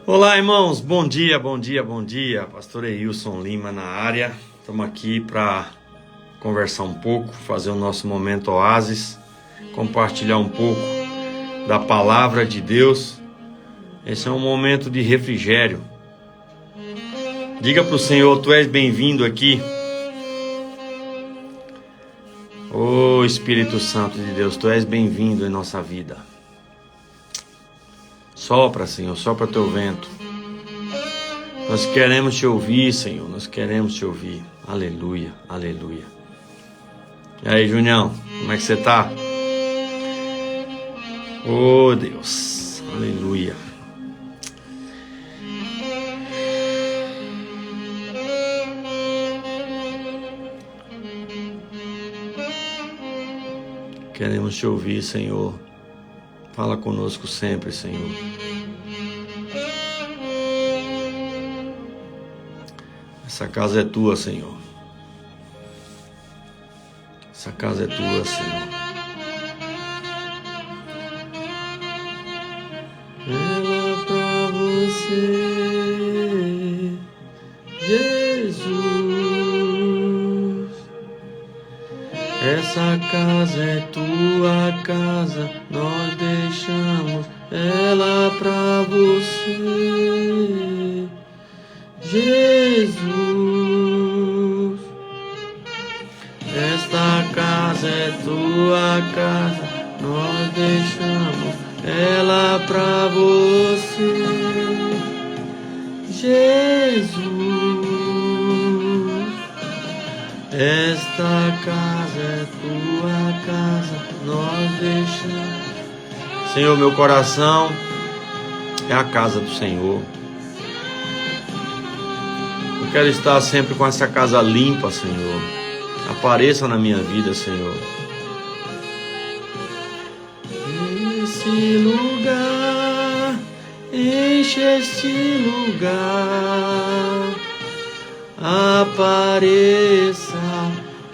Olá, irmãos, bom dia, bom dia, bom dia. Pastor Eilson Lima na área. Estamos aqui para conversar um pouco, fazer o nosso momento oásis, compartilhar um pouco da palavra de Deus. Esse é um momento de refrigério. Diga para o Senhor, tu és bem-vindo aqui. Ô Espírito Santo de Deus, tu és bem-vindo em nossa vida. Sopra, Senhor, sopra teu vento. Nós queremos te ouvir, Senhor, nós queremos te ouvir. Aleluia, aleluia. E aí, Junião, como é que você tá? Oh, Deus, aleluia. Queremos te ouvir, Senhor. Fala conosco sempre, Senhor. Essa casa é tua, Senhor. Essa casa é tua, Senhor. Ela pra você, Jesus. Essa casa é tua casa, nós deixamos ela pra você, Jesus. Esta casa é tua casa, nós deixamos ela pra você, Jesus. Esta casa é tua casa, nós deixamos. Senhor, meu coração é a casa do Senhor. Eu quero estar sempre com essa casa limpa, Senhor. Apareça na minha vida, Senhor. Esse lugar, enche este lugar. Apareça,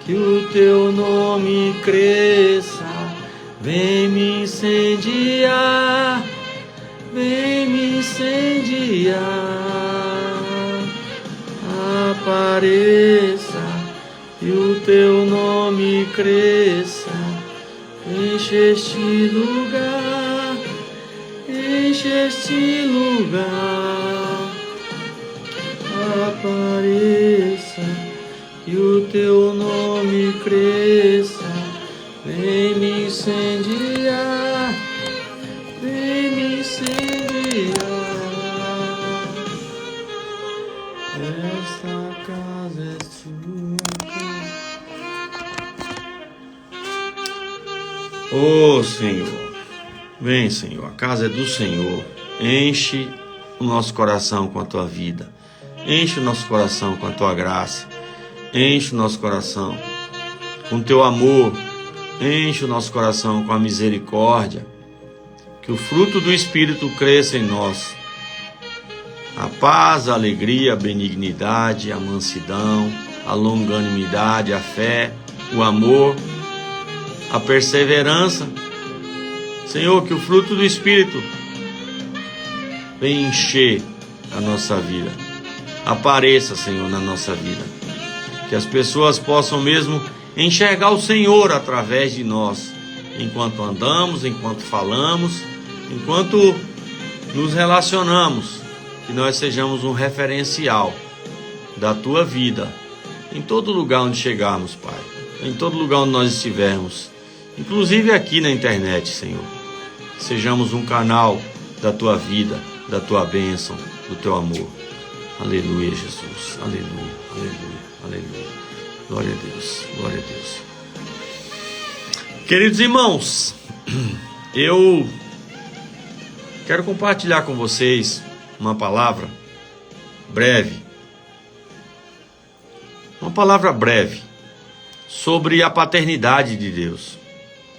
que o teu nome cresça. Vem me incendiar, vem me incendiar. Apareça, que o teu nome cresça. Enche este lugar, enche este lugar. Apareça, que o teu nome cresça. Vem me incendiar, vem me incendiar. Esta casa é tua. Oh Senhor, vem Senhor, a casa é do Senhor. Enche o nosso coração com a tua vida. Enche o nosso coração com a tua graça. Enche o nosso coração com o teu amor. Enche o nosso coração com a misericórdia. Que o fruto do Espírito cresça em nós. A paz, a alegria, a benignidade, a mansidão, a longanimidade, a fé, o amor, a perseverança. Senhor, que o fruto do Espírito venha encher a nossa vida. Apareça, Senhor, na nossa vida. Que as pessoas possam mesmo enxergar o Senhor através de nós, enquanto andamos, enquanto falamos, enquanto nos relacionamos, que nós sejamos um referencial da tua vida, em todo lugar onde chegarmos, Pai, em todo lugar onde nós estivermos, inclusive aqui na internet, Senhor, sejamos um canal da tua vida, da tua bênção, do teu amor. Aleluia, Jesus, aleluia, aleluia, aleluia. Glória a Deus, glória a Deus. Queridos irmãos, eu quero compartilhar com vocês uma palavra breve. Uma palavra breve sobre a paternidade de Deus.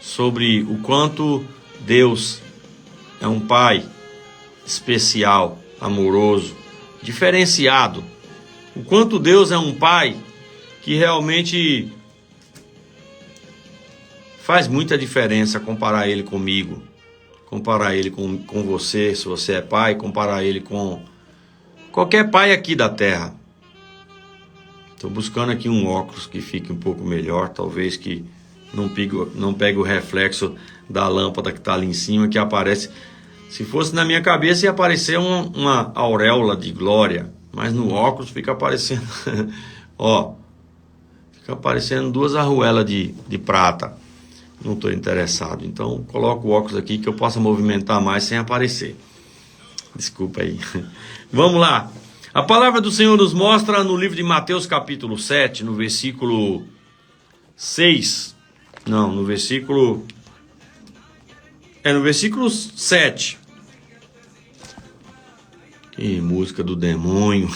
Sobre o quanto Deus é um Pai especial, amoroso, diferenciado. O quanto Deus é um Pai que realmente faz muita diferença comparar Ele comigo, comparar ele com você, se você é pai, comparar ele com qualquer pai aqui da terra. Estou buscando aqui um óculos que fique um pouco melhor, talvez que não pegue o reflexo da lâmpada que está ali em cima, que aparece. Se fosse na minha cabeça ia aparecer uma auréola de glória, mas no óculos fica aparecendo, ó, fica aparecendo duas arruelas de prata. Não estou interessado, então coloco o óculos aqui que eu possa movimentar mais sem aparecer. Desculpa aí. Vamos lá. A palavra do Senhor nos mostra no livro de Mateus capítulo 7, no versículo 6. Não, no versículo 7. Que música do demônio.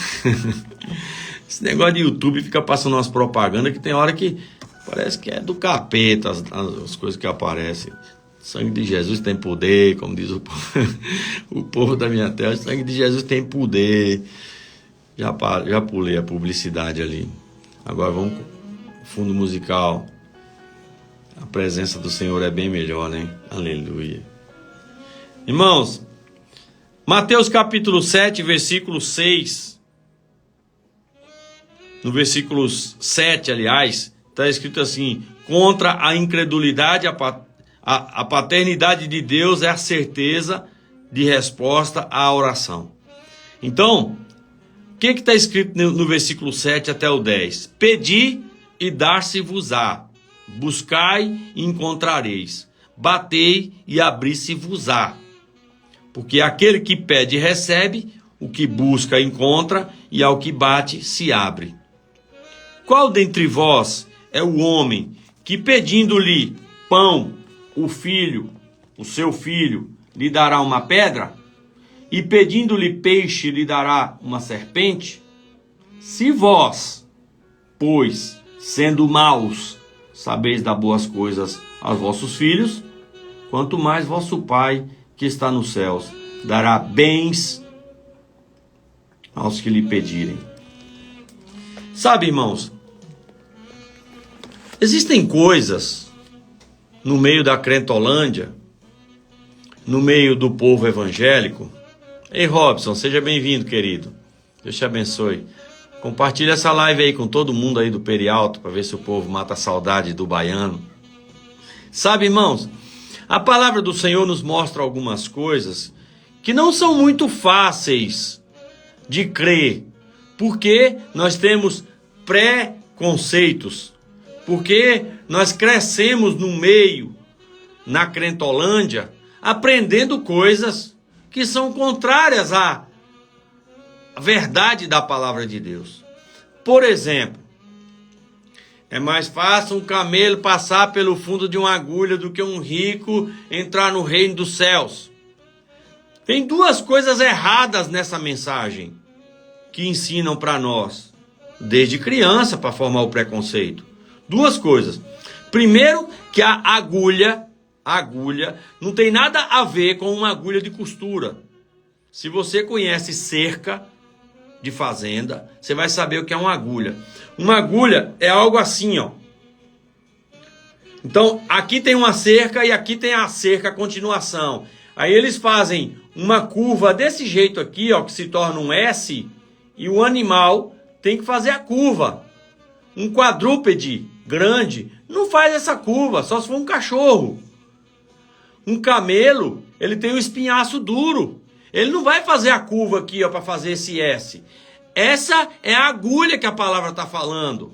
Esse negócio de YouTube fica passando umas propagandas que tem hora que parece que é do capeta as coisas que aparecem. Sangue de Jesus tem poder, como diz o povo da minha terra. Sangue de Jesus tem poder. Já pulei a publicidade ali. Agora vamos com o fundo musical. A presença do Senhor é bem melhor, né? Aleluia. Irmãos, Mateus capítulo 7, versículo 6. No versículo 7, aliás, está escrito assim: contra a incredulidade, a paternidade de Deus é a certeza de resposta à oração. Então, o que está escrito no versículo 7 até o 10? Pedi e dar-se-vos-á, buscai e encontrareis, batei e abri-se-vos-á. Porque aquele que pede recebe, o que busca encontra, e ao que bate se abre. Qual dentre vós é o homem que, pedindo-lhe pão, o seu filho, lhe dará uma pedra? E pedindo-lhe peixe, lhe dará uma serpente? Se vós, pois, sendo maus, sabeis dar boas coisas aos vossos filhos, quanto mais vosso Pai, que está nos céus, dará bens aos que lhe pedirem. Sabe, irmãos, existem coisas no meio da crentolândia, no meio do povo evangélico. Ei, Robson, seja bem-vindo, querido. Deus te abençoe. Compartilha essa live aí com todo mundo aí do Perialto, para ver se o povo mata a saudade do baiano. Sabe, irmãos, a palavra do Senhor nos mostra algumas coisas que não são muito fáceis de crer, porque nós temos pré-conceitos, porque nós crescemos no meio, na crentolândia, aprendendo coisas que são contrárias à verdade da palavra de Deus. Por exemplo, é mais fácil um camelo passar pelo fundo de uma agulha do que um rico entrar no reino dos céus. Tem duas coisas erradas nessa mensagem que ensinam para nós, desde criança, para formar o preconceito. Duas coisas. Primeiro, que a agulha não tem nada a ver com uma agulha de costura. Se você conhece cerca de fazenda, você vai saber o que é uma agulha. Uma agulha é algo assim, ó. Então, aqui tem uma cerca e aqui tem a cerca, a continuação. Aí eles fazem uma curva desse jeito aqui, ó, que se torna um S, e o animal tem que fazer a curva. Um quadrúpede grande não faz essa curva, só se for um cachorro. Um camelo, ele tem um espinhaço duro. Ele não vai fazer a curva aqui, ó, para fazer esse S. Essa é a agulha que a palavra está falando.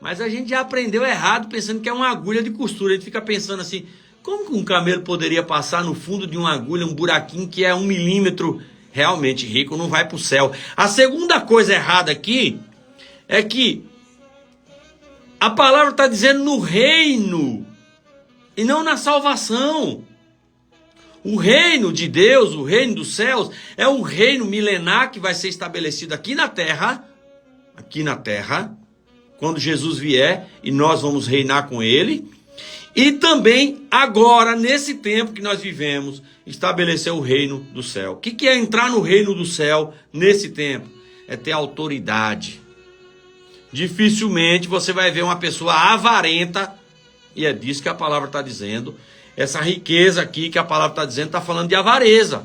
Mas a gente já aprendeu errado, pensando que é uma agulha de costura. A gente fica pensando assim, como que um camelo poderia passar no fundo de uma agulha, um buraquinho que é 1 milímetro? Realmente, rico não vai para o céu. A segunda coisa errada aqui é que a palavra está dizendo no reino e não na salvação. O reino de Deus, o reino dos céus, é um reino milenar que vai ser estabelecido aqui na terra, quando Jesus vier e nós vamos reinar com ele. E também agora, nesse tempo que nós vivemos, estabelecer o reino do céu. O que é entrar no reino do céu nesse tempo? É ter autoridade. Dificilmente você vai ver uma pessoa avarenta, e é disso que a palavra está dizendo, Essa riqueza aqui que a palavra está dizendo, está falando de avareza.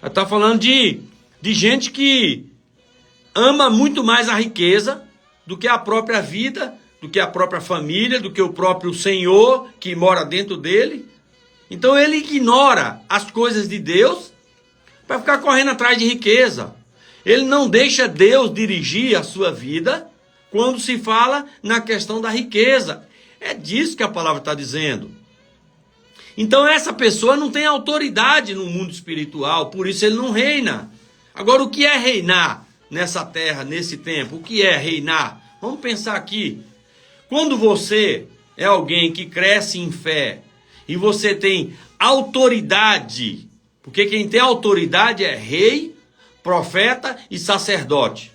Está falando de gente que ama muito mais a riqueza do que a própria vida, do que a própria família, do que o próprio Senhor que mora dentro dele. Então ele ignora as coisas de Deus para ficar correndo atrás de riqueza. Ele não deixa Deus dirigir a sua vida quando se fala na questão da riqueza. É disso que a palavra está dizendo. Então essa pessoa não tem autoridade no mundo espiritual, por isso ele não reina. Agora, o que é reinar nessa terra, nesse tempo? O que é reinar? Vamos pensar aqui. Quando você é alguém que cresce em fé e você tem autoridade, porque quem tem autoridade é rei, profeta e sacerdote.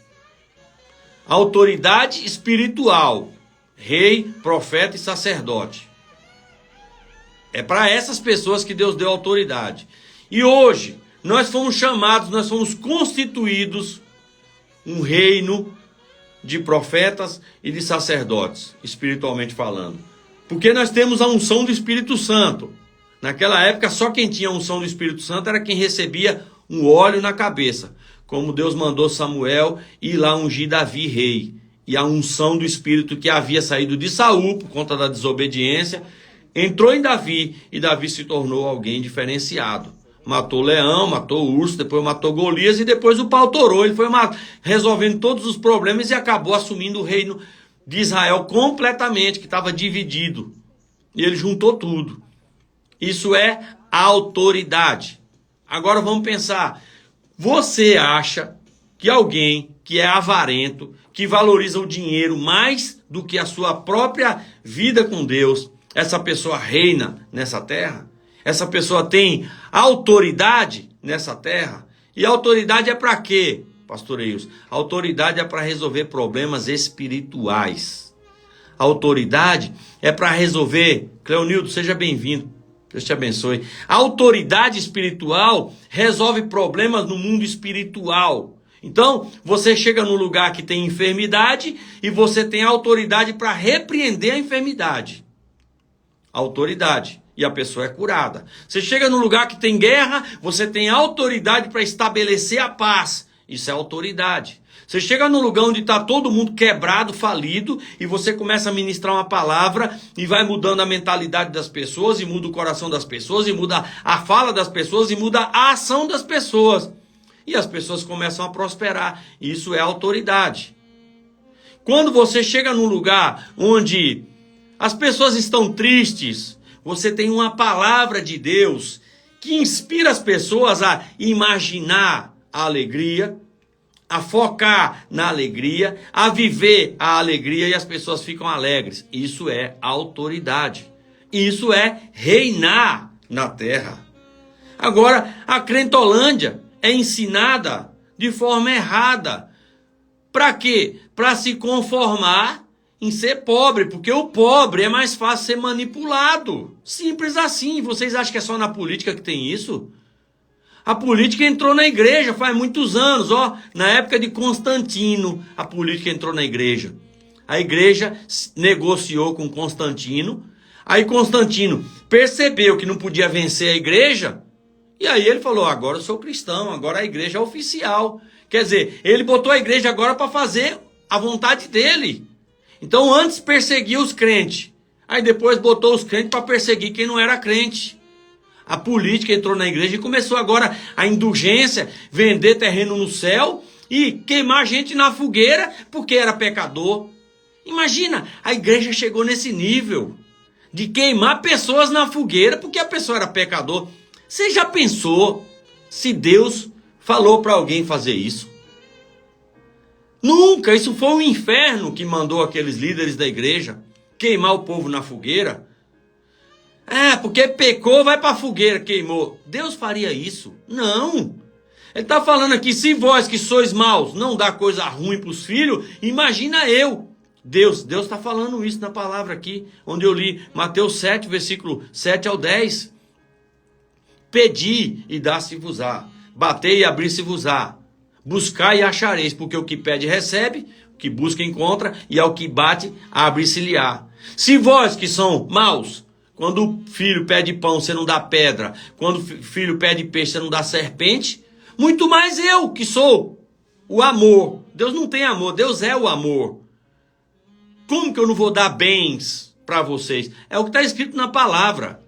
Autoridade espiritual, rei, profeta e sacerdote. É para essas pessoas que Deus deu autoridade. E hoje, nós fomos chamados, nós fomos constituídos um reino de profetas e de sacerdotes, espiritualmente falando. Porque nós temos a unção do Espírito Santo. Naquela época, só quem tinha a unção do Espírito Santo era quem recebia um óleo na cabeça. Como Deus mandou Samuel ir lá ungir Davi rei. E a unção do Espírito que havia saído de Saul, por conta da desobediência, entrou em Davi, e Davi se tornou alguém diferenciado. Matou leão, matou urso, depois matou Golias, e depois o pau torou. Ele foi resolvendo todos os problemas e acabou assumindo o reino de Israel completamente, que estava dividido. E ele juntou tudo. Isso é autoridade. Agora vamos pensar. Você acha que alguém que é avarento, que valoriza o dinheiro mais do que a sua própria vida com Deus, essa pessoa reina nessa terra? Essa pessoa tem autoridade nessa terra? E autoridade é para quê, pastor Eius? Autoridade é para resolver problemas espirituais. Autoridade é para resolver... Cleonildo, seja bem-vindo. Deus te abençoe. A autoridade espiritual resolve problemas no mundo espiritual. Então, você chega num lugar que tem enfermidade e você tem autoridade para repreender a enfermidade. Autoridade. E a pessoa é curada. Você chega num lugar que tem guerra, você tem autoridade para estabelecer a paz. Isso é autoridade. Você chega num lugar onde está todo mundo quebrado, falido, e você começa a ministrar uma palavra e vai mudando a mentalidade das pessoas, e muda o coração das pessoas, e muda a fala das pessoas, e muda a ação das pessoas. E as pessoas começam a prosperar. Isso é autoridade. Quando você chega num lugar onde as pessoas estão tristes, você tem uma palavra de Deus que inspira as pessoas a imaginar a alegria, a focar na alegria, a viver a alegria, e as pessoas ficam alegres. Isso é autoridade. Isso é reinar na terra. Agora, a crentolândia é ensinada de forma errada. Para quê? Para se conformar em ser pobre, porque o pobre é mais fácil ser manipulado. Simples assim. Vocês acham que é só na política que tem isso? A política entrou na igreja faz muitos anos, ó. Na época de Constantino, a política entrou na igreja. A igreja negociou com Constantino. Aí Constantino percebeu que não podia vencer a igreja. E aí ele falou, agora eu sou cristão, agora a igreja é oficial. Quer dizer, ele botou a igreja agora para fazer a vontade dele. Então antes perseguia os crentes. Aí depois botou os crentes para perseguir quem não era crente. A política entrou na igreja e começou agora a indulgência, vender terreno no céu e queimar gente na fogueira porque era pecador. Imagina, a igreja chegou nesse nível de queimar pessoas na fogueira porque a pessoa era pecador. Você já pensou se Deus falou para alguém fazer isso? Nunca, isso foi o inferno que mandou aqueles líderes da igreja queimar o povo na fogueira. Porque pecou, vai para a fogueira, queimou. Deus faria isso? Não. Ele está falando aqui, se vós que sois maus não dá coisa ruim para os filhos, imagina eu. Deus está falando isso na palavra aqui, onde eu li Mateus 7, versículo 7 ao 10. Pedi e dá-se-vos-á, batei e abri-se-vos-á, buscai e achareis, porque o que pede recebe, o que busca encontra, e ao que bate abre-se-lhe-á. Se vós que são maus Quando o filho pede pão, você não dá pedra. Quando o filho pede peixe, você não dá serpente. Muito mais eu, que sou o amor. Deus não tem amor, Deus é o amor. Como que eu não vou dar bens para vocês? É o que está escrito na palavra.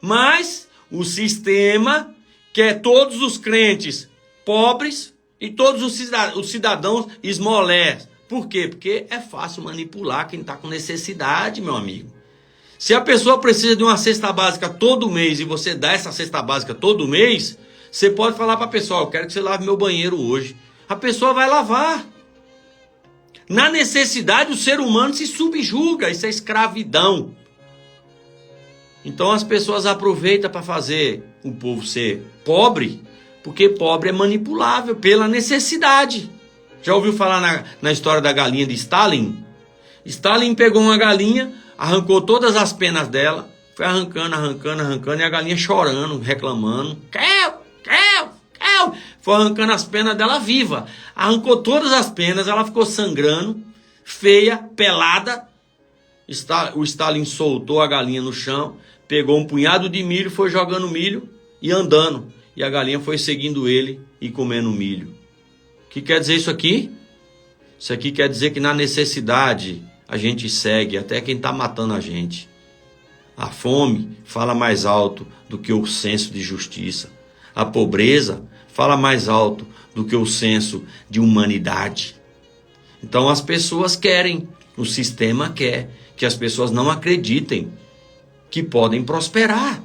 Mas o sistema quer todos os crentes pobres e todos os cidadãos esmolés. Por quê? Porque é fácil manipular quem está com necessidade, meu amigo. Se a pessoa precisa de uma cesta básica todo mês e você dá essa cesta básica todo mês, você pode falar para a pessoa, eu quero que você lave meu banheiro hoje. A pessoa vai lavar. Na necessidade, o ser humano se subjuga, isso é escravidão. Então as pessoas aproveitam para fazer o povo ser pobre, porque pobre é manipulável pela necessidade. Já ouviu falar na história da galinha de Stalin? Stalin pegou uma galinha, arrancou todas as penas dela, foi arrancando, e a galinha chorando, reclamando. Quel. Foi arrancando as penas dela viva. Arrancou todas as penas, ela ficou sangrando, feia, pelada. O Stalin soltou a galinha no chão, pegou um punhado de milho, foi jogando milho e andando. E a galinha foi seguindo ele e comendo milho. O que quer dizer isso aqui? Isso aqui quer dizer que na necessidade a gente segue até quem está matando a gente. A fome fala mais alto do que o senso de justiça. A pobreza fala mais alto do que o senso de humanidade. Então as pessoas querem, o sistema quer que as pessoas não acreditem que podem prosperar.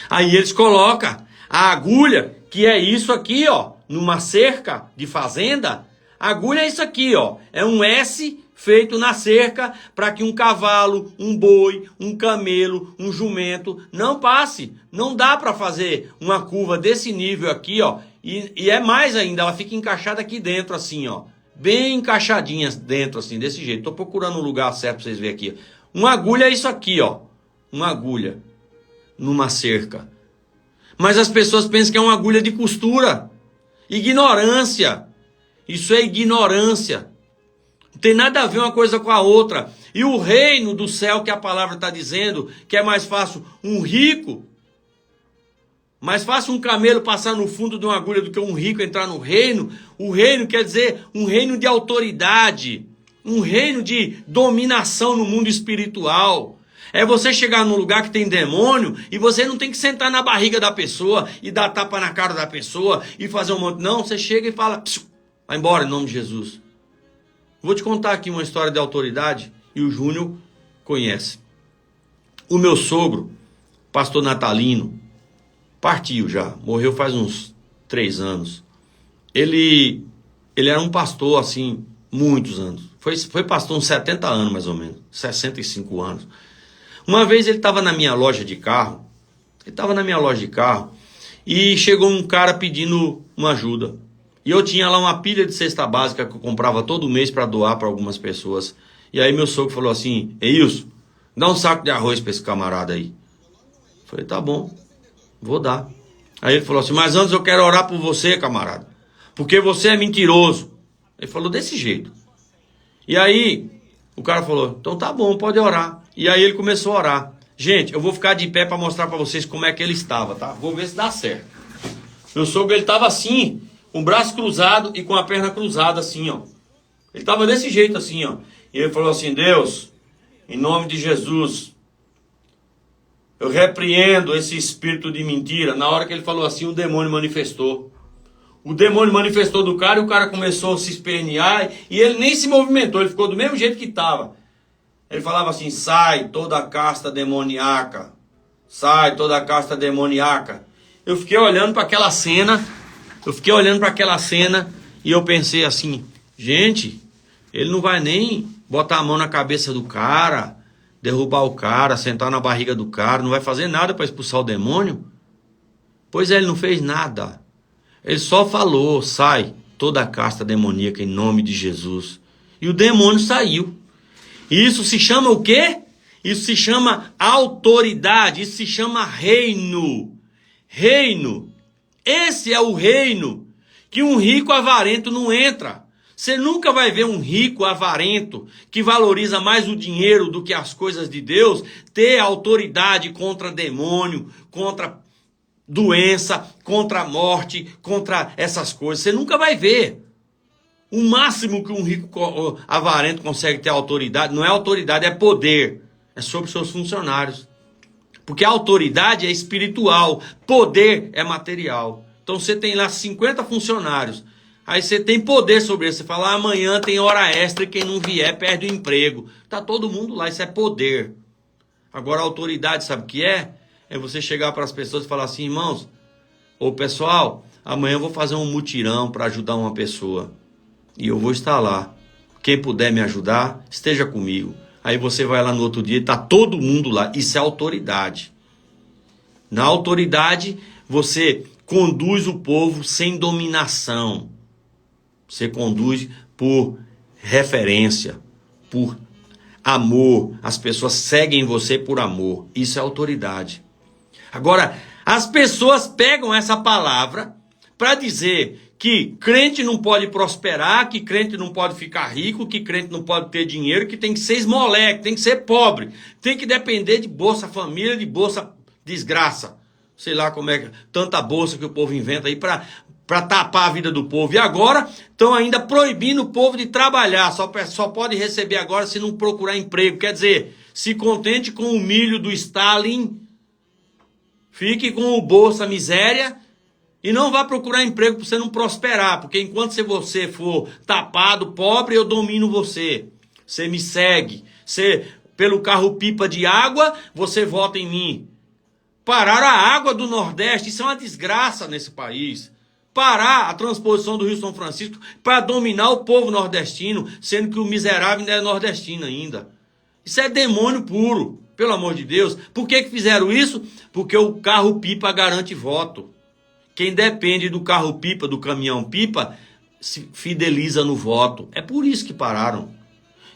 Aí eles colocam a agulha, que é isso aqui, ó, numa cerca de fazenda. A agulha é isso aqui, ó, é um S feito na cerca para que um cavalo, um boi, um camelo, um jumento não passe. Não dá para fazer uma curva desse nível aqui, ó. E é mais ainda, ela fica encaixada aqui dentro assim, ó. Bem encaixadinha dentro assim, desse jeito. Tô procurando um lugar certo para vocês verem aqui. Uma agulha é isso aqui, ó. Uma agulha numa cerca. Mas as pessoas pensam que é uma agulha de costura. Ignorância. Isso é ignorância. Não tem nada a ver uma coisa com a outra. E o reino do céu que a palavra está dizendo, que é mais fácil um rico, mais fácil um camelo passar no fundo de uma agulha do que um rico entrar no reino. O reino quer dizer um reino de autoridade, um reino de dominação no mundo espiritual. É você chegar num lugar que tem demônio e você não tem que sentar na barriga da pessoa e dar tapa na cara da pessoa e fazer um monte. Não, você chega e fala, vai embora em nome de Jesus. Vou te contar aqui uma história de autoridade e o Júnior conhece. O meu sogro, pastor Natalino, partiu já, morreu faz uns 3 anos. Ele era um pastor assim, muitos anos. Foi pastor uns 70 anos mais ou menos, 65 anos. Uma vez ele estava na minha loja de carro, e chegou um cara pedindo uma ajuda. E eu tinha lá uma pilha de cesta básica que eu comprava todo mês para doar para algumas pessoas. E aí meu sogro falou assim, Eilson, dá um saco de arroz para esse camarada aí. Eu falei, tá bom, vou dar. Aí ele falou assim, mas antes eu quero orar por você, camarada, porque você é mentiroso. Ele falou desse jeito. E aí o cara falou, então tá bom, pode orar. E aí ele começou a orar. Gente, eu vou ficar de pé para mostrar para vocês como é que ele estava, tá? Vou ver se dá certo. Meu sogro, ele estava assim, com o braço cruzado e com a perna cruzada assim, ó. Ele estava desse jeito assim, ó. E ele falou assim, Deus, em nome de Jesus, eu repreendo esse espírito de mentira. Na hora que ele falou assim, o demônio manifestou. O demônio manifestou do cara e o cara começou a se espernear e ele nem se movimentou, ele ficou do mesmo jeito que estava. Ele falava assim, sai toda a casta demoníaca, sai toda a casta demoníaca. Eu fiquei olhando para aquela cena, e eu pensei assim, gente, ele não vai nem botar a mão na cabeça do cara, derrubar o cara, sentar na barriga do cara, não vai fazer nada para expulsar o demônio? Pois é, ele não fez nada. Ele só falou, sai toda a casta demoníaca em nome de Jesus. E o demônio saiu. E isso se chama o quê? Isso se chama autoridade, isso se chama reino. Reino. Esse é o reino que um rico avarento não entra. Você nunca vai ver um rico avarento que valoriza mais o dinheiro do que as coisas de Deus ter autoridade contra demônio, contra doença, contra a morte, contra essas coisas. Você nunca vai ver. O máximo que um rico avarento consegue ter autoridade, não é autoridade, é poder. É sobre seus funcionários. Porque a autoridade é espiritual, poder é material. Então você tem lá 50 funcionários. Aí você tem poder sobre eles. Você fala, amanhã tem hora extra e quem não vier perde o emprego. Tá todo mundo lá, isso é poder. Agora a autoridade, sabe o que é? É você chegar para as pessoas e falar assim, irmãos, ô pessoal, amanhã eu vou fazer um mutirão para ajudar uma pessoa. E eu vou estar lá. Quem puder me ajudar, esteja comigo. Aí você vai lá no outro dia e está todo mundo lá. Isso é autoridade. Na autoridade, você conduz o povo sem dominação. Você conduz por referência, por amor. As pessoas seguem você por amor. Isso é autoridade. Agora, as pessoas pegam essa palavra para dizer que crente não pode prosperar, que crente não pode ficar rico, que crente não pode ter dinheiro, que tem que ser esmoleque, tem que ser pobre, tem que depender de Bolsa Família, de Bolsa Desgraça. Sei lá como é que... Tanta bolsa que o povo inventa aí para tapar a vida do povo. E agora estão ainda proibindo o povo de trabalhar. Só pode receber agora se não procurar emprego. Quer dizer, se contente com o milho do Stalin, fique com o Bolsa Miséria e não vá procurar emprego para você não prosperar. Porque enquanto você for tapado, pobre, eu domino você. Você me segue. Pelo carro-pipa de água, você vota em mim. Pararam a água do Nordeste. Isso é uma desgraça nesse país. Parar a transposição do Rio São Francisco para dominar o povo nordestino, sendo que o miserável ainda é nordestino ainda. Isso é demônio puro, pelo amor de Deus. Por que fizeram isso? Porque o carro-pipa garante voto. Quem depende do carro-pipa, do caminhão-pipa, se fideliza no voto. É por isso que pararam.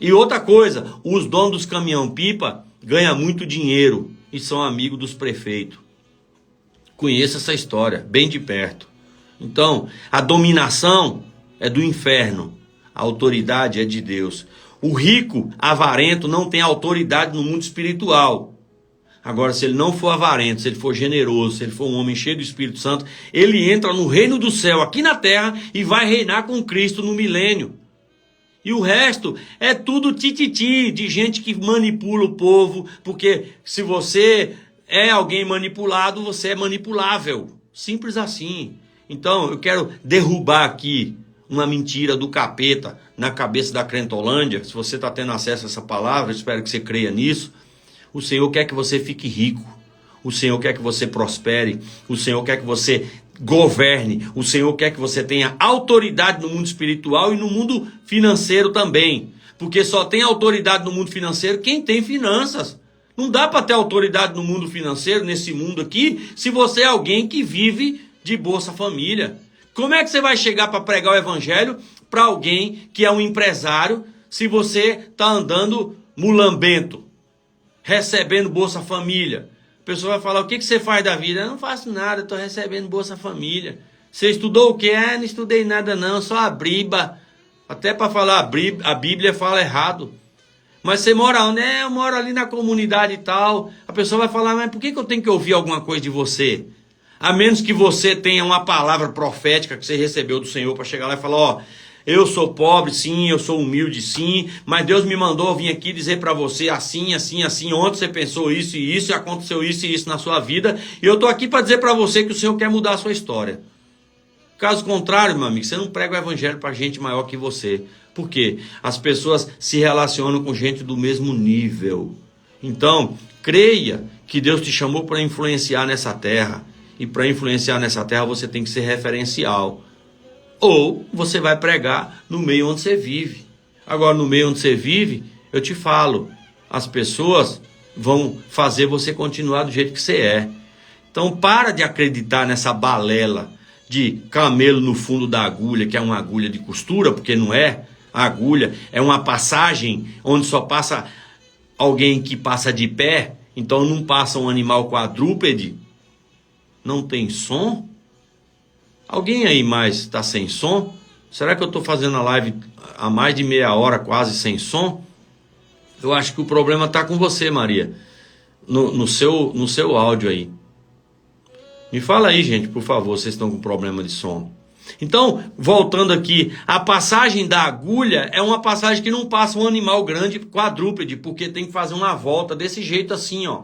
E outra coisa, os donos dos caminhão-pipa ganham muito dinheiro e são amigos dos prefeitos. Conheço essa história, bem de perto. Então, a dominação é do inferno, a autoridade é de Deus. O rico avarento não tem autoridade no mundo espiritual. Agora, se ele não for avarento, se ele for generoso, se ele for um homem cheio do Espírito Santo, ele entra no reino do céu aqui na terra e vai reinar com Cristo no milênio. E o resto é tudo tititi, de gente que manipula o povo, porque se você é alguém manipulado, você é manipulável. Simples assim. Então, eu quero derrubar aqui uma mentira do capeta na cabeça da Crentolândia. Se você está tendo acesso a essa palavra, eu espero que você creia nisso. O Senhor quer que você fique rico. O Senhor quer que você prospere. O Senhor quer que você governe. O Senhor quer que você tenha autoridade no mundo espiritual e no mundo financeiro também. Porque só tem autoridade no mundo financeiro quem tem finanças. Não dá para ter autoridade no mundo financeiro, nesse mundo aqui, se você é alguém que vive de Bolsa Família. Como é que você vai chegar para pregar o evangelho para alguém que é um empresário se você está andando mulambento, recebendo Bolsa Família? A pessoa vai falar, o que você faz da vida? Eu não faço nada, estou recebendo Bolsa Família. Você estudou o quê? Não estudei nada não, só a briba. Até para falar a Bíblia fala errado. Mas você mora onde? Eu moro ali na comunidade e tal. A pessoa vai falar, mas por que eu tenho que ouvir alguma coisa de você? A menos que você tenha uma palavra profética que você recebeu do Senhor para chegar lá e falar, ó, eu sou pobre, sim, eu sou humilde, sim, mas Deus me mandou vir aqui dizer para você assim, assim, assim, ontem você pensou isso e isso, e aconteceu isso e isso na sua vida, e eu tô aqui para dizer para você que o Senhor quer mudar a sua história. Caso contrário, meu amigo, você não prega o evangelho para gente maior que você. Por quê? As pessoas se relacionam com gente do mesmo nível. Então, creia que Deus te chamou para influenciar nessa terra. E para influenciar nessa terra você tem que ser referencial. Ou você vai pregar no meio onde você vive. Agora, no meio onde você vive, eu te falo, as pessoas vão fazer você continuar do jeito que você é. Então, para de acreditar nessa balela de camelo no fundo da agulha, que é uma agulha de costura, porque não é. A agulha é uma passagem onde só passa alguém que passa de pé, então não passa um animal quadrúpede. Não tem som? Alguém aí mais está sem som? Será que eu estou fazendo a live há mais de meia hora, quase sem som? Eu acho que o problema está com você, Maria, no seu áudio aí. Me fala aí, gente, por favor, vocês estão com problema de som. Então, voltando aqui, a passagem da agulha é uma passagem que não passa um animal grande, quadrúpede, porque tem que fazer uma volta desse jeito assim, ó.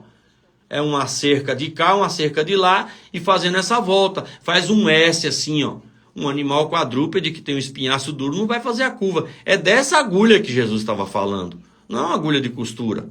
É uma cerca de cá, uma cerca de lá, e fazendo essa volta. Faz um S assim, ó. Um animal quadrúpede que tem um espinhaço duro não vai fazer a curva. É dessa agulha que Jesus estava falando. Não é uma agulha de costura.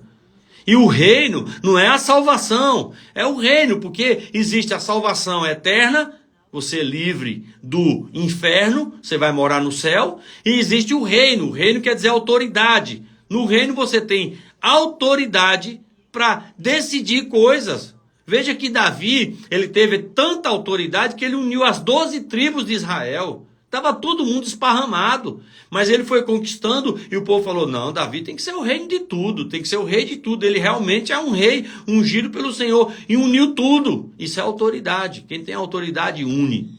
E o reino não é a salvação. É o reino, porque existe a salvação eterna, você é livre do inferno, você vai morar no céu. E existe o reino. O reino quer dizer autoridade. No reino você tem autoridade para decidir coisas. Veja que Davi, ele teve tanta autoridade que ele uniu as 12 tribos de Israel. Estava todo mundo esparramado. Mas ele foi conquistando e o povo falou, não, Davi tem que ser o rei de tudo. Tem que ser o rei de tudo. Ele realmente é um rei ungido pelo Senhor. E uniu tudo. Isso é autoridade. Quem tem autoridade une.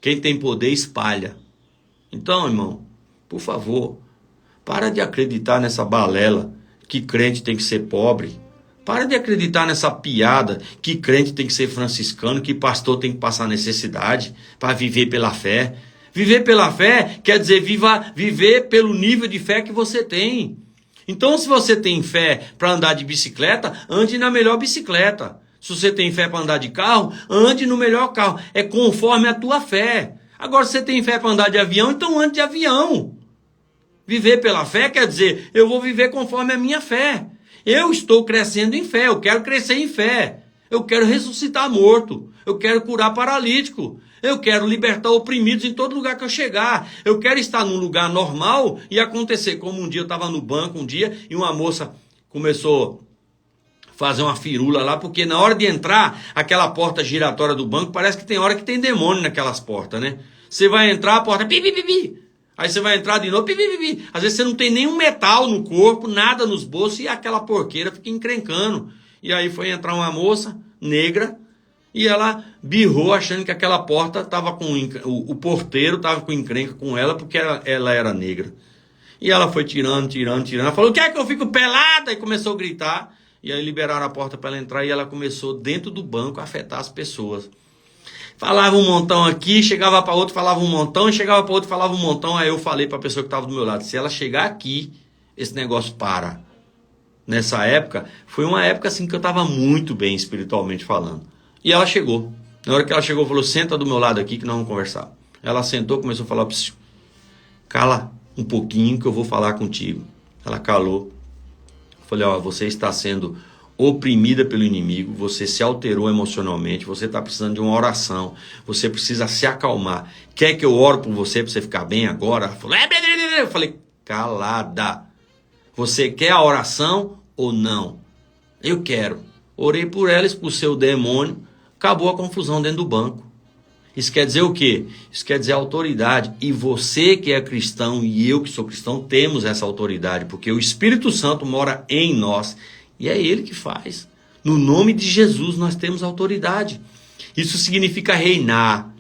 Quem tem poder espalha. Então, irmão, por favor, para de acreditar nessa balela que crente tem que ser pobre. Para de acreditar nessa piada que crente tem que ser franciscano, que pastor tem que passar necessidade para viver pela fé. Viver pela fé quer dizer viver pelo nível de fé que você tem. Então, se você tem fé para andar de bicicleta, ande na melhor bicicleta. Se você tem fé para andar de carro, ande no melhor carro. É conforme a tua fé. Agora, se você tem fé para andar de avião, então ande de avião. Viver pela fé quer dizer, eu vou viver conforme a minha fé. Eu estou crescendo em fé, eu quero crescer em fé. Eu quero ressuscitar morto. Eu quero curar paralítico. Eu quero libertar oprimidos em todo lugar que eu chegar. Eu quero estar num lugar normal e acontecer. Como um dia eu estava no banco e uma moça começou a fazer uma firula lá, porque na hora de entrar, aquela porta giratória do banco, parece que tem hora que tem demônio naquelas portas, né? Você vai entrar, a porta... Pi, pi, pi, pi. Aí você vai entrar de novo, pi, pi, pi, pi. Às vezes você não tem nenhum metal no corpo, nada nos bolsos, e aquela porqueira fica encrencando. E aí foi entrar uma moça negra, e ela birrou achando que aquela porta estava com... O porteiro estava com encrenca com ela, porque ela era negra. E ela foi tirando. Ela falou, quer que eu fico pelada? E começou a gritar. E aí liberaram a porta para ela entrar, e ela começou dentro do banco a afetar as pessoas. Falava um montão aqui, chegava para outro, falava um montão, e chegava para outro, falava um montão. Aí eu falei para a pessoa que estava do meu lado, se ela chegar aqui, esse negócio para. Nessa época, foi uma época assim que eu estava muito bem espiritualmente falando. E ela chegou. Na hora que ela chegou, falou, senta do meu lado aqui que nós vamos conversar. Ela sentou, começou a falar, cala um pouquinho que eu vou falar contigo. Ela calou. Falei, ó, você está sendo oprimida pelo inimigo, você se alterou emocionalmente, você está precisando de uma oração, você precisa se acalmar. Quer que eu ore por você para você ficar bem agora? Ela falou, eu falei, calada. Você quer a oração ou não? Eu quero. Orei por ela, expulsei o demônio, acabou a confusão dentro do banco. Isso quer dizer o quê? Isso quer dizer autoridade. E você que é cristão e eu que sou cristão temos essa autoridade, porque o Espírito Santo mora em nós e é Ele que faz. No nome de Jesus nós temos autoridade. Isso significa reinar.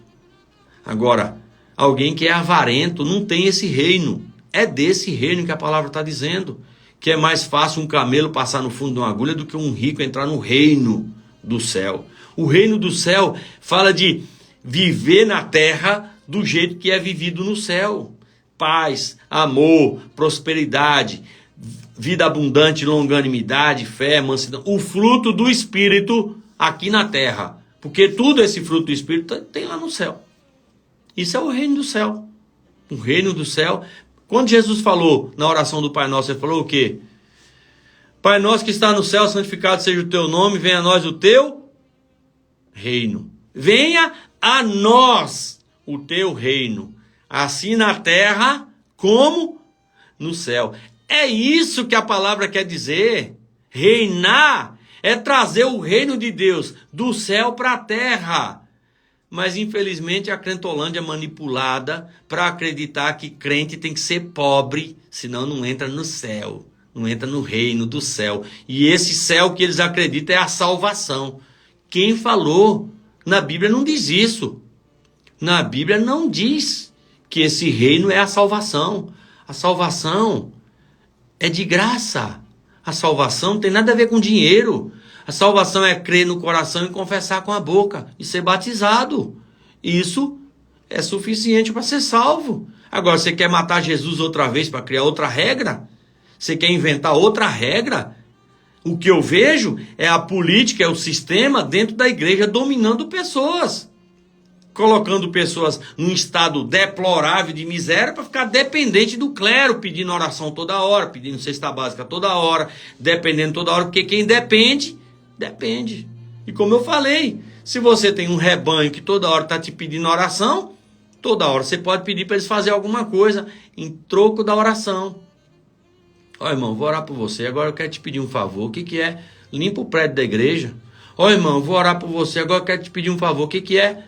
Agora, alguém que é avarento não tem esse reino. É desse reino que a palavra está dizendo. Que é mais fácil um camelo passar no fundo de uma agulha do que um rico entrar no reino do céu. O reino do céu fala de viver na terra do jeito que é vivido no céu. Paz, amor, prosperidade, vida abundante, longanimidade, fé, mansidão. O fruto do Espírito aqui na terra. Porque tudo esse fruto do Espírito tem lá no céu. Isso é o reino do céu. O reino do céu. Quando Jesus falou na oração do Pai Nosso, ele falou o quê? Pai nosso que está no céu, santificado seja o teu nome, venha a nós o teu reino. Venha a nós o teu reino, assim na terra como no céu. É isso que a palavra quer dizer. Reinar é trazer o reino de Deus do céu para a terra. Mas infelizmente a crentolândia é manipulada para acreditar que crente tem que ser pobre, senão não entra no céu, não entra no reino do céu. E esse céu que eles acreditam é a salvação. Quem falou? Na Bíblia não diz isso. Na Bíblia não diz que esse reino é a salvação. A salvação é de graça. A salvação não tem nada a ver com dinheiro. A salvação é crer no coração e confessar com a boca e ser batizado. Isso é suficiente para ser salvo. Agora, você quer matar Jesus outra vez para criar outra regra? Você quer inventar outra regra? O que eu vejo é a política, é o sistema dentro da igreja dominando pessoas. Colocando pessoas num estado deplorável de miséria para ficar dependente do clero, pedindo oração toda hora, pedindo cesta básica toda hora, dependendo toda hora, porque quem depende, depende. E como eu falei, se você tem um rebanho que toda hora está te pedindo oração, toda hora você pode pedir para eles fazerem alguma coisa em troco da oração. Ó, irmão, vou orar por você, agora eu quero te pedir um favor. O que é? Limpa o prédio da igreja. Ó, irmão, vou orar por você, agora eu quero te pedir um favor. O que é?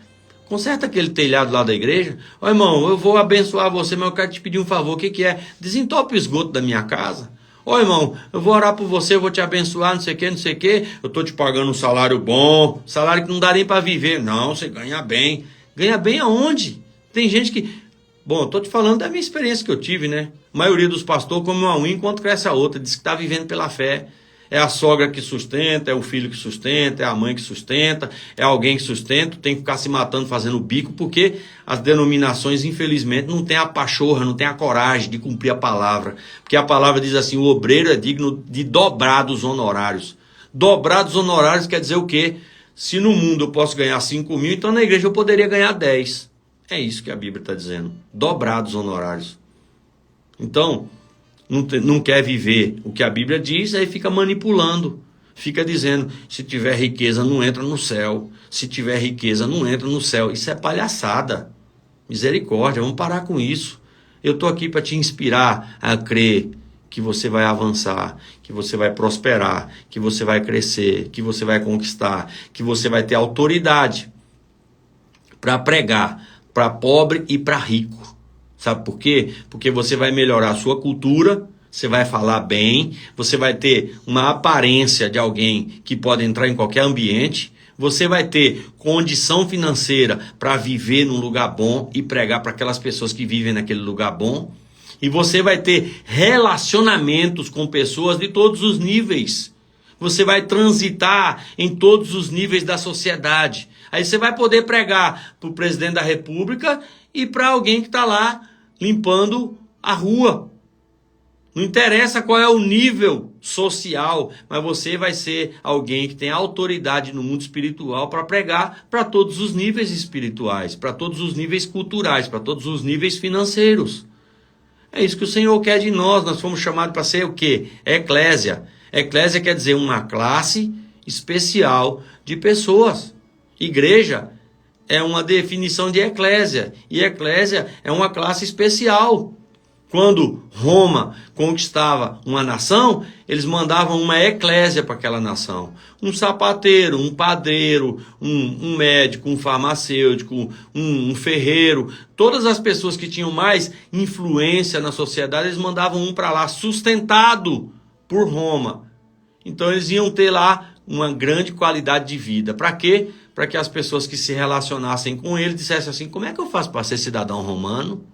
Conserta aquele telhado lá da igreja. Ó, irmão, eu vou abençoar você, mas eu quero te pedir um favor. O que é? Desentope o esgoto da minha casa. Ó, irmão, eu vou orar por você, eu vou te abençoar, não sei o que, não sei o que. Eu tô te pagando um salário bom, salário que não dá nem para viver. Não, você ganha bem. Ganha bem aonde? Tem gente que... Bom, tô te falando da minha experiência que eu tive, né? A maioria dos pastores come uma unha enquanto cresce a outra. Diz que está vivendo pela fé. É a sogra que sustenta, é o filho que sustenta, é a mãe que sustenta, é alguém que sustenta. Tem que ficar se matando fazendo bico, porque as denominações, infelizmente, não tem a pachorra, não tem a coragem de cumprir a palavra. Porque a palavra diz assim, o obreiro é digno de dobrados honorários. Dobrados honorários quer dizer o quê? Se no mundo eu posso ganhar 5 mil, então na igreja eu poderia ganhar 10. É isso que a Bíblia está dizendo. Dobrados honorários. Então, não quer viver o que a Bíblia diz, aí fica manipulando. Fica dizendo, se tiver riqueza não entra no céu. Se tiver riqueza não entra no céu. Isso é palhaçada. Misericórdia, vamos parar com isso. Eu estou aqui para te inspirar a crer que você vai avançar, que você vai prosperar, que você vai crescer, que você vai conquistar, que você vai ter autoridade para pregar para pobre e para rico. Sabe por quê? Porque você vai melhorar a sua cultura, você vai falar bem, você vai ter uma aparência de alguém que pode entrar em qualquer ambiente, você vai ter condição financeira para viver num lugar bom e pregar para aquelas pessoas que vivem naquele lugar bom, e você vai ter relacionamentos com pessoas de todos os níveis. Você vai transitar em todos os níveis da sociedade. Aí você vai poder pregar para o presidente da República e para alguém que está lá limpando a rua. Não interessa qual é o nível social, mas você vai ser alguém que tem autoridade no mundo espiritual para pregar para todos os níveis espirituais, para todos os níveis culturais, para todos os níveis financeiros. É isso que o Senhor quer de nós. Nós fomos chamados para ser o quê? Eclésia. Eclésia quer dizer uma classe especial de pessoas. Igreja é uma definição de eclésia. E eclésia é uma classe especial. Quando Roma conquistava uma nação, eles mandavam uma eclésia para aquela nação. Um sapateiro, um padeiro, um médico, um farmacêutico, um ferreiro. Todas as pessoas que tinham mais influência na sociedade, eles mandavam um para lá, sustentado por Roma. Então eles iam ter lá uma grande qualidade de vida. Para quê? Para que as pessoas que se relacionassem com ele dissessem assim, como é que eu faço para ser cidadão romano?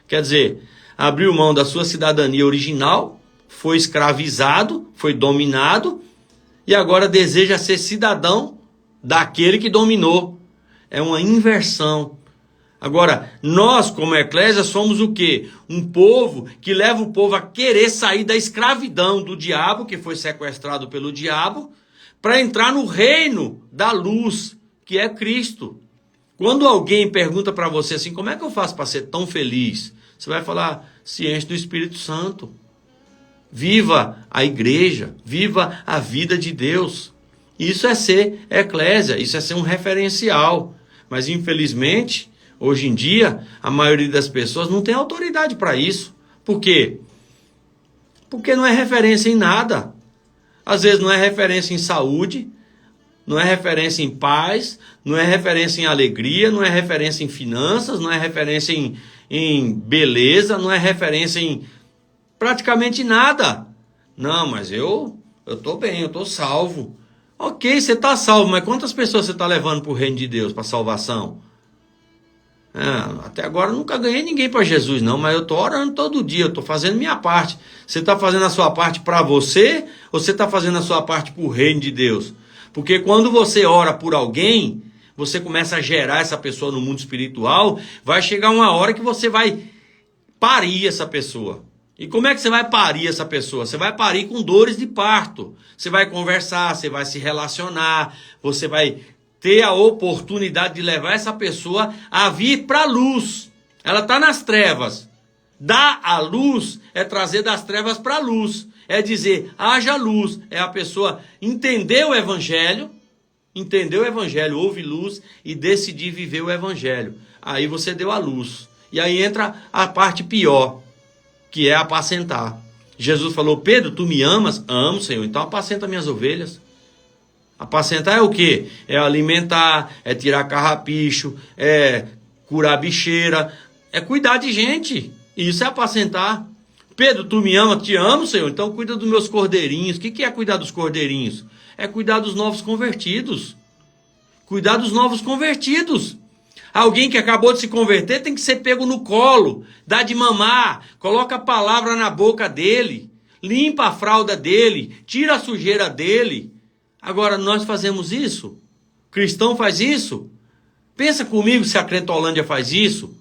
Quer dizer, abriu mão da sua cidadania original, foi escravizado, foi dominado, e agora deseja ser cidadão daquele que dominou. É uma inversão. Agora, nós como eclésia somos o quê? Um povo que leva o povo a querer sair da escravidão do diabo, que foi sequestrado pelo diabo, para entrar no reino da luz, que é Cristo. Quando alguém pergunta para você assim, como é que eu faço para ser tão feliz? Você vai falar, se enche do Espírito Santo. Viva a igreja, viva a vida de Deus. Isso é ser eclésia, isso é ser um referencial. Mas infelizmente, hoje em dia, a maioria das pessoas não tem autoridade para isso. Por quê? Porque não é referência em nada. Às vezes não é referência em saúde, não é referência em paz, não é referência em alegria, não é referência em finanças, não é referência em beleza, não é referência em praticamente nada. Não, mas eu estou bem, eu estou salvo. Ok, você está salvo, mas quantas pessoas você está levando para o reino de Deus, para a salvação? Até agora eu nunca ganhei ninguém para Jesus não, mas eu estou orando todo dia, eu estou fazendo minha parte. Você está fazendo a sua parte para você ou você está fazendo a sua parte para o reino de Deus? Porque quando você ora por alguém, você começa a gerar essa pessoa no mundo espiritual, vai chegar uma hora que você vai parir essa pessoa. E como é que você vai parir essa pessoa? Você vai parir com dores de parto. Você vai conversar, você vai se relacionar, você vai ter a oportunidade de levar essa pessoa a vir para a luz. Ela está nas trevas. Dar a luz é trazer das trevas para a luz. É dizer, haja luz. É a pessoa entender o evangelho, ouve luz e decidir viver o evangelho. Aí você deu a luz. E aí entra a parte pior, que é apacentar. Jesus falou, Pedro, tu me amas? Amo, Senhor, então apacenta minhas ovelhas. Apacentar é o quê? É alimentar, é tirar carrapicho, é curar bicheira, é cuidar de gente. Isso é apacentar. Pedro, tu me ama? Te amo, Senhor, então cuida dos meus cordeirinhos. O que é cuidar dos cordeirinhos? É cuidar dos novos convertidos. Cuidar dos novos convertidos. Alguém que acabou de se converter tem que ser pego no colo, dá de mamar, coloca a palavra na boca dele, limpa a fralda dele, tira a sujeira dele. Agora, nós fazemos isso? Cristão faz isso? Pensa comigo se a Crentolândia faz isso?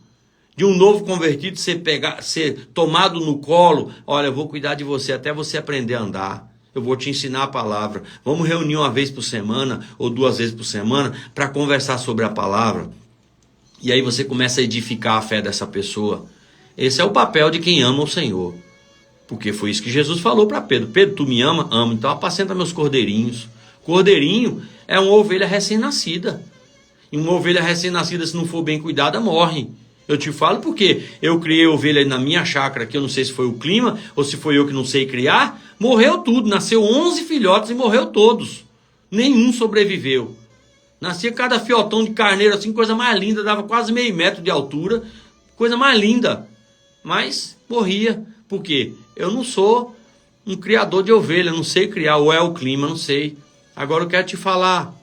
De um novo convertido ser tomado no colo. Olha, eu vou cuidar de você até você aprender a andar. Eu vou te ensinar a palavra. Vamos reunir uma vez por semana ou 2 vezes por semana para conversar sobre a palavra. E aí você começa a edificar a fé dessa pessoa. Esse é o papel de quem ama o Senhor. Porque foi isso que Jesus falou para Pedro. Pedro, tu me ama? Amo. Então apacenta meus cordeirinhos. Cordeirinho é uma ovelha recém-nascida. E uma ovelha recém-nascida, se não for bem cuidada, morre. Eu te falo porque eu criei ovelha na minha chácara, que eu não sei se foi o clima ou se foi eu que não sei criar. Morreu tudo. Nasceu 11 filhotes e morreu todos. Nenhum sobreviveu. Nascia cada fiotão de carneiro assim, coisa mais linda, dava quase meio metro de altura, coisa mais linda. Mas morria. Por quê? Eu não sou um criador de ovelha, não sei criar, ou é o clima, não sei. Agora eu quero te falar,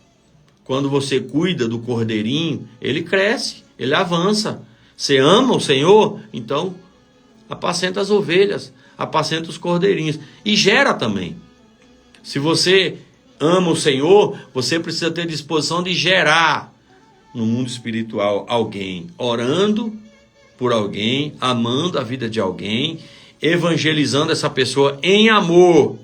quando você cuida do cordeirinho, ele cresce, ele avança. Você ama o Senhor? Então apacenta as ovelhas, apacenta os cordeirinhos. E gera também. Se você ama o Senhor, você precisa ter disposição de gerar no mundo espiritual alguém, orando por alguém, amando a vida de alguém, evangelizando essa pessoa em amor,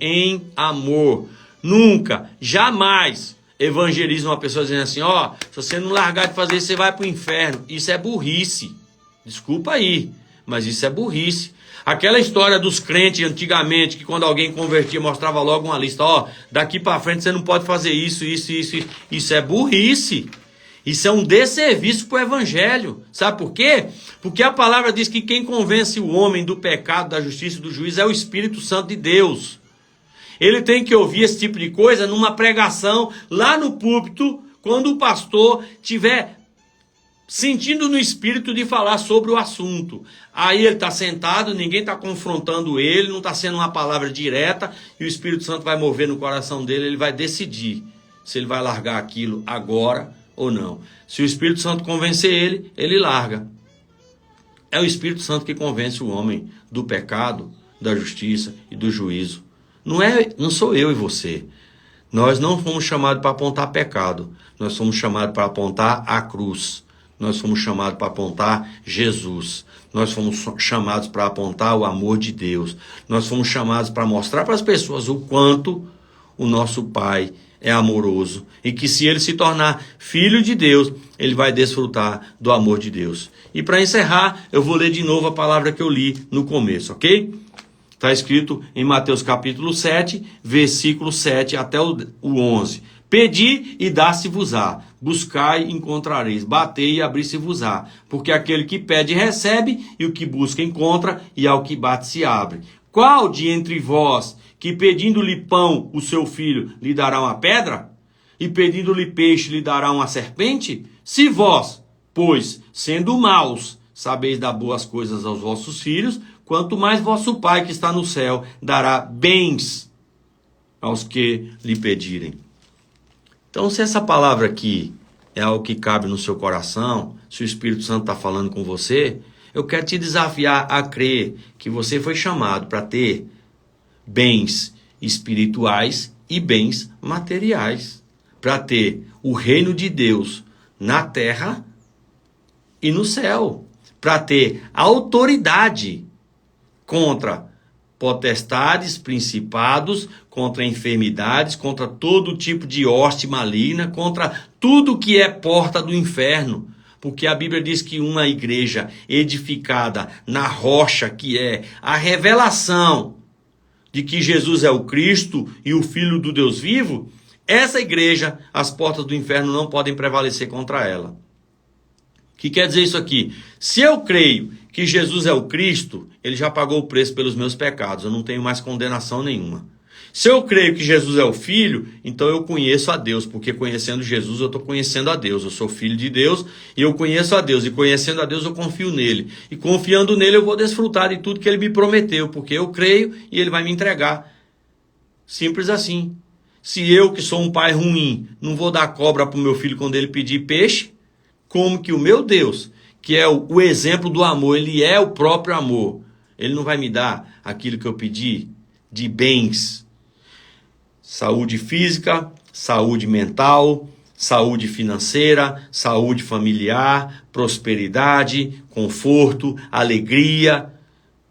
Nunca, jamais evangeliza uma pessoa dizendo assim, se você não largar de fazer isso, você vai para o inferno. Isso é burrice. Desculpa aí, mas isso é burrice. Aquela história dos crentes antigamente, que quando alguém convertia, mostrava logo uma lista, daqui para frente você não pode fazer isso. Isso é burrice. Isso é um desserviço para o evangelho. Sabe por quê? Porque a palavra diz que quem convence o homem do pecado, da justiça e do juízo é o Espírito Santo de Deus. Ele tem que ouvir esse tipo de coisa numa pregação, lá no púlpito, quando o pastor tiver sentindo no espírito de falar sobre o assunto. Aí ele está sentado, ninguém está confrontando ele, não está sendo uma palavra direta, e o Espírito Santo vai mover no coração dele, ele vai decidir se ele vai largar aquilo agora ou não. Se o Espírito Santo convencer ele, ele larga. É o Espírito Santo que convence o homem do pecado, da justiça e do juízo. Não sou eu e você. Nós não fomos chamados para apontar pecado, nós fomos chamados para apontar a cruz. Nós fomos chamados para apontar Jesus. Nós fomos chamados para apontar o amor de Deus. Nós fomos chamados para mostrar para as pessoas o quanto o nosso Pai é amoroso. E que se ele se tornar filho de Deus, ele vai desfrutar do amor de Deus. E para encerrar, eu vou ler de novo a palavra que eu li no começo, ok? Está escrito em Mateus capítulo 7, versículo 7 até o 11. Pedi e dá-se-vos-á, buscai e encontrareis, batei e abri-se-vos-á, porque aquele que pede recebe, e o que busca encontra, e ao que bate se abre. Qual de entre vós, que pedindo-lhe pão, o seu filho, lhe dará uma pedra? E pedindo-lhe peixe, lhe dará uma serpente? Se vós, pois, sendo maus, sabeis dar boas coisas aos vossos filhos, quanto mais vosso Pai que está no céu dará bens aos que lhe pedirem. Então, se essa palavra aqui é algo que cabe no seu coração, se o Espírito Santo está falando com você, eu quero te desafiar a crer que você foi chamado para ter bens espirituais e bens materiais, para ter o reino de Deus na terra e no céu, para ter autoridade contra potestades, principados, contra enfermidades, contra todo tipo de hoste maligna, contra tudo que é porta do inferno. Porque a Bíblia diz que uma igreja edificada na rocha, que é a revelação de que Jesus é o Cristo e o Filho do Deus vivo, essa igreja, as portas do inferno não podem prevalecer contra ela. O que quer dizer isso aqui? Se eu creio que Jesus é o Cristo, ele já pagou o preço pelos meus pecados, eu não tenho mais condenação nenhuma. Se eu creio que Jesus é o Filho, então eu conheço a Deus, porque conhecendo Jesus eu estou conhecendo a Deus. Eu sou filho de Deus e eu conheço a Deus, e conhecendo a Deus eu confio nele. E confiando nele eu vou desfrutar de tudo que ele me prometeu, porque eu creio e ele vai me entregar. Simples assim. Se eu, que sou um pai ruim, não vou dar cobra para o meu filho quando ele pedir peixe, como que o meu Deus, que é o exemplo do amor, ele é o próprio amor, ele não vai me dar aquilo que eu pedi de bens? Saúde física, saúde mental, saúde financeira, saúde familiar, prosperidade, conforto, alegria,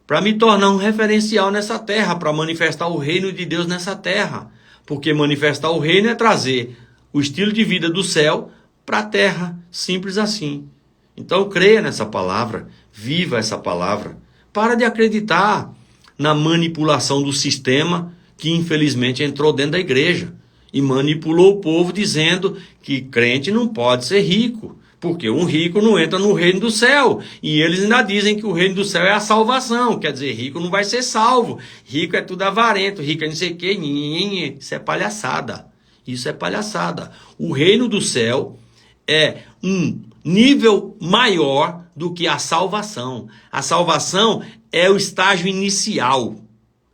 para me tornar um referencial nessa terra, para manifestar o reino de Deus nessa terra. Porque manifestar o reino é trazer o estilo de vida do céu para a terra, simples assim. Então creia nessa palavra, viva essa palavra. Para de acreditar na manipulação do sistema que infelizmente entrou dentro da igreja e manipulou o povo dizendo que crente não pode ser rico, porque um rico não entra no reino do céu. E eles ainda dizem que o reino do céu é a salvação, quer dizer, rico não vai ser salvo, rico é tudo avarento, rico é não sei o que, isso é palhaçada, isso é palhaçada. O reino do céu é um nível maior do que a salvação. A salvação é o estágio inicial.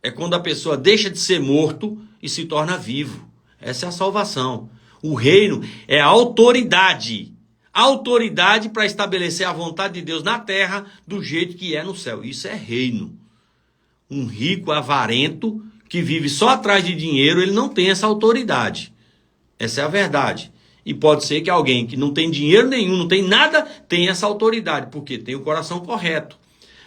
É quando a pessoa deixa de ser morto e se torna vivo. Essa é a salvação. O reino é a autoridade. Autoridade para estabelecer a vontade de Deus na terra do jeito que é no céu. Isso é reino. Um rico avarento que vive só atrás de dinheiro, ele não tem essa autoridade. Essa é a verdade. E pode ser que alguém que não tem dinheiro nenhum, não tem nada, tenha essa autoridade, porque tem o coração correto.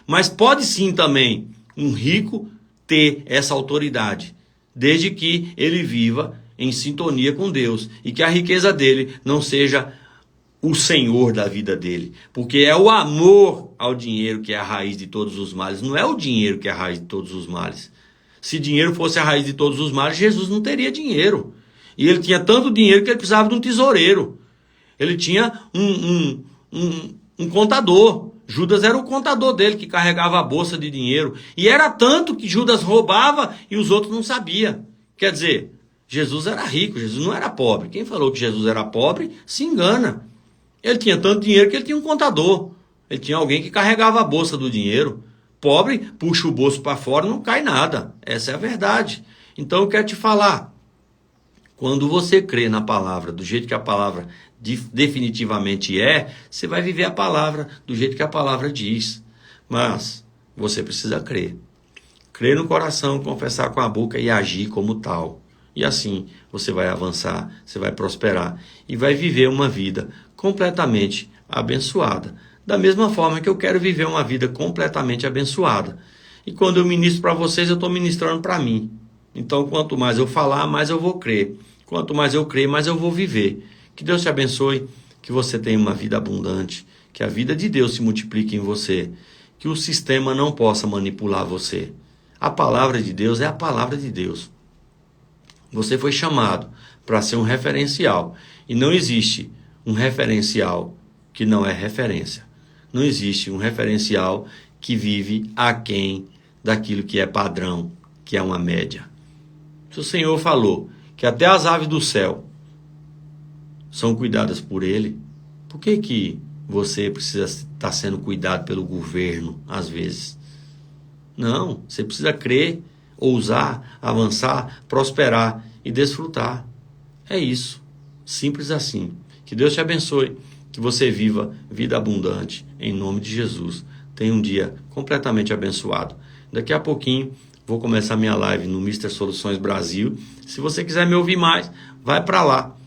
Mas pode sim também um rico ter essa autoridade, desde que ele viva em sintonia com Deus e que a riqueza dele não seja o senhor da vida dele, porque é o amor ao dinheiro que é a raiz de todos os males, não é o dinheiro que é a raiz de todos os males. Se dinheiro fosse a raiz de todos os males, Jesus não teria dinheiro. E ele tinha tanto dinheiro que ele precisava de um tesoureiro. Ele tinha um contador. Judas era o contador dele, que carregava a bolsa de dinheiro. E era tanto que Judas roubava e os outros não sabiam. Quer dizer, Jesus era rico, Jesus não era pobre. Quem falou que Jesus era pobre, se engana. Ele tinha tanto dinheiro que ele tinha um contador. Ele tinha alguém que carregava a bolsa do dinheiro. Pobre, puxa o bolso para fora, não cai nada. Essa é a verdade. Então eu quero te falar. Quando você crê na palavra, do jeito que a palavra definitivamente é, você vai viver a palavra do jeito que a palavra diz. Mas você precisa crer. Crer no coração, confessar com a boca e agir como tal. E assim você vai avançar, você vai prosperar e vai viver uma vida completamente abençoada. Da mesma forma que eu quero viver uma vida completamente abençoada. E quando eu ministro para vocês, eu estou ministrando para mim. Então, quanto mais eu falar, mais eu vou crer. Quanto mais eu crer, mais eu vou viver. Que Deus te abençoe, que você tenha uma vida abundante, que a vida de Deus se multiplique em você, que o sistema não possa manipular você. A palavra de Deus é a palavra de Deus. Você foi chamado para ser um referencial. E não existe um referencial que não é referência. Não existe um referencial que vive aquém daquilo que é padrão, que é uma média. Se o Senhor falou que até as aves do céu são cuidadas por Ele, por que você precisa estar sendo cuidado pelo governo, às vezes? Não, você precisa crer, ousar, avançar, prosperar e desfrutar. É isso, simples assim. Que Deus te abençoe, que você viva vida abundante, em nome de Jesus. Tenha um dia completamente abençoado. Daqui a pouquinho vou começar minha live no Mr. Soluções Brasil. Se você quiser me ouvir mais, vai para lá.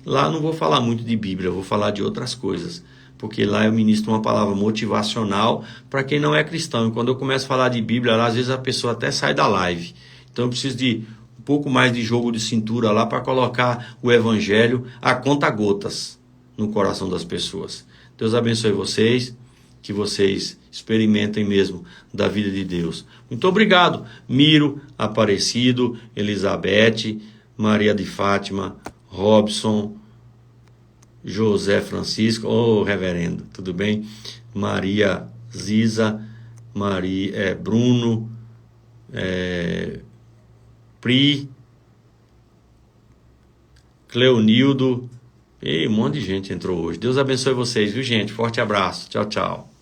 Lá não vou falar muito de Bíblia, eu vou falar de outras coisas. Porque lá eu ministro uma palavra motivacional para quem não é cristão. E quando eu começo a falar de Bíblia, lá, às vezes a pessoa até sai da live. Então eu preciso de um pouco mais de jogo de cintura lá para colocar o evangelho a conta gotas no coração das pessoas. Deus abençoe vocês, que vocês experimentem mesmo da vida de Deus. Muito obrigado, Miro, Aparecido, Elizabeth, Maria de Fátima, Robson, José Francisco, reverendo, tudo bem? Maria Ziza, Bruno, Pri, Cleonildo, e um monte de gente entrou hoje. Deus abençoe vocês, viu, gente? Forte abraço. Tchau, tchau.